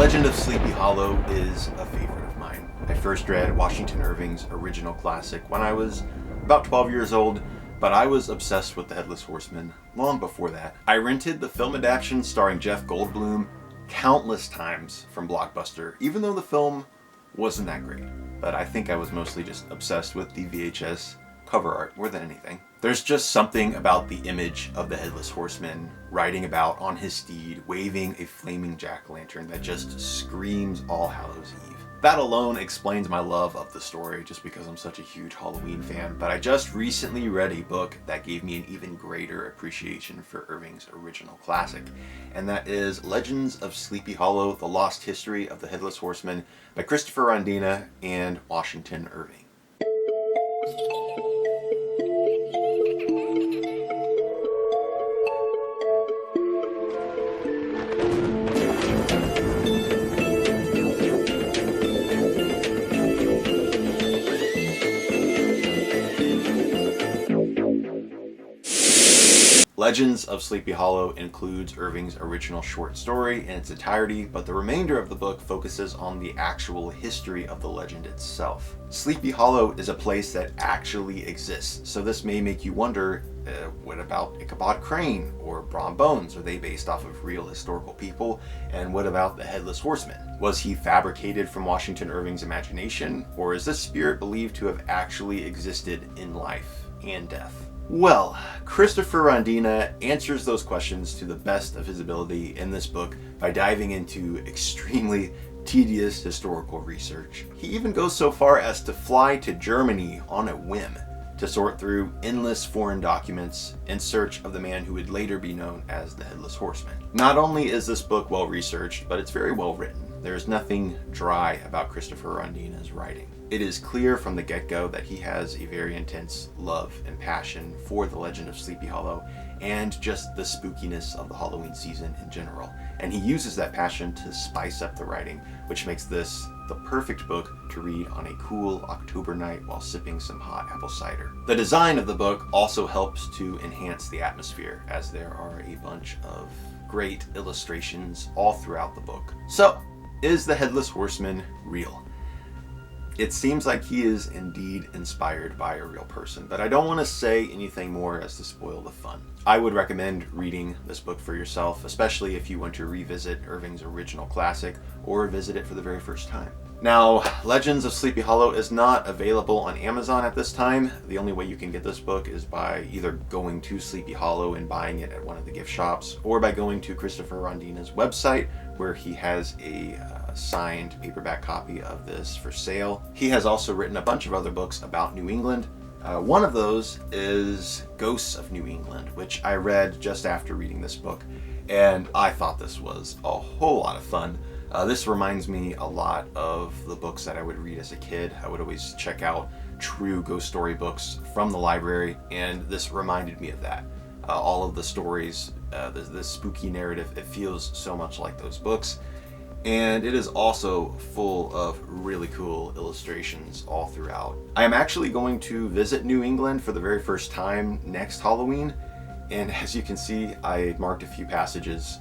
Legend of Sleepy Hollow is a favorite of mine. I first read Washington Irving's original classic when I was about 12 years old, but I was obsessed with the Headless Horseman long before that. I rented the film adaptation starring Jeff Goldblum countless times from Blockbuster, even though the film wasn't that great. But I think I was mostly just obsessed with the VHS cover art more than anything. There's just something about the image of the Headless Horseman riding about on his steed, waving a flaming jack-o'-lantern that just screams All Hallows Eve. That alone explains my love of the story, just because I'm such a huge Halloween fan, but I just recently read a book that gave me an even greater appreciation for Irving's original classic, and that is Legends of Sleepy Hollow: The Lost History of the Headless Horseman by Christopher Rondina and Washington Irving. Legends of Sleepy Hollow includes Irving's original short story in its entirety, but the remainder of the book focuses on the actual history of the legend itself. Sleepy Hollow is a place that actually exists, so this may make you wonder, what about Ichabod Crane or Brom Bones? Are they based off of real historical people? And what about the Headless Horseman? Was he fabricated from Washington Irving's imagination, or is this spirit believed to have actually existed in life and death? Well, Christopher Rondina answers those questions to the best of his ability in this book by diving into extremely tedious historical research. He even goes so far as to fly to Germany on a whim to sort through endless foreign documents in search of the man who would later be known as the Headless Horseman. Not only is this book well researched, but it's very well written. There's nothing dry about Christopher Rondina's writing. It is clear from the get-go that he has a very intense love and passion for the legend of Sleepy Hollow and just the spookiness of the Halloween season in general. And he uses that passion to spice up the writing, which makes this the perfect book to read on a cool October night while sipping some hot apple cider. The design of the book also helps to enhance the atmosphere, as there are a bunch of great illustrations all throughout the book. So, is the Headless Horseman real? It seems like he is indeed inspired by a real person, but I don't want to say anything more as to spoil the fun. I would recommend reading this book for yourself, especially if you want to revisit Irving's original classic or visit it for the very first time. Now, Legends of Sleepy Hollow is not available on Amazon at this time. The only way you can get this book is by either going to Sleepy Hollow and buying it at one of the gift shops, or by going to Christopher Rondina's website, where he has a signed paperback copy of this for sale. He has also written a bunch of other books about New England. One of those is Ghosts of New England, which I read just after reading this book, and I thought this was a whole lot of fun. This reminds me a lot of the books that I would read as a kid. I would always check out true ghost story books from the library, and this reminded me of that. All of the stories, the spooky narrative, it feels so much like those books. And it is also full of really cool illustrations all throughout. I am actually going to visit New England for the very first time next Halloween, and as you can see, I marked a few passages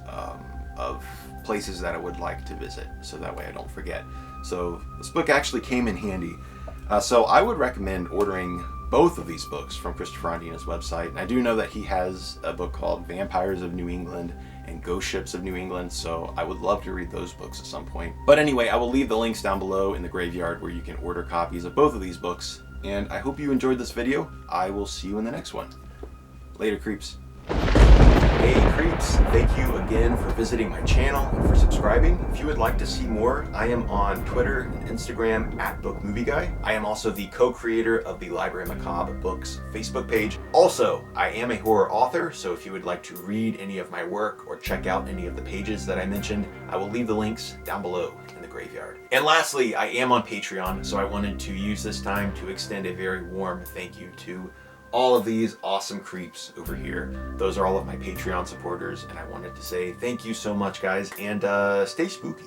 of places that I would like to visit, so that way I don't forget. So this book actually came in handy. So I would recommend ordering both of these books from Christopher Rondina's website. And I do know that he has a book called Vampires of New England and Ghost Ships of New England, so I would love to read those books at some point. But anyway, I will leave the links down below in the graveyard where you can order copies of both of these books. And I hope you enjoyed this video. I will see you in the next one. Later, creeps. Hey creeps, thank you again for visiting my channel and for subscribing. If you would like to see more, I am on Twitter and Instagram @BookMovieGuy. I am also the co-creator of the Library Macabre Books Facebook page. Also, I am a horror author, so if you would like to read any of my work or check out any of the pages that I mentioned, I will leave the links down below in the graveyard. And lastly, I am on Patreon, so I wanted to use this time to extend a very warm thank you to all of these awesome creeps over here. Those are all of my Patreon supporters, and I wanted to say thank you so much, guys, and stay spooky.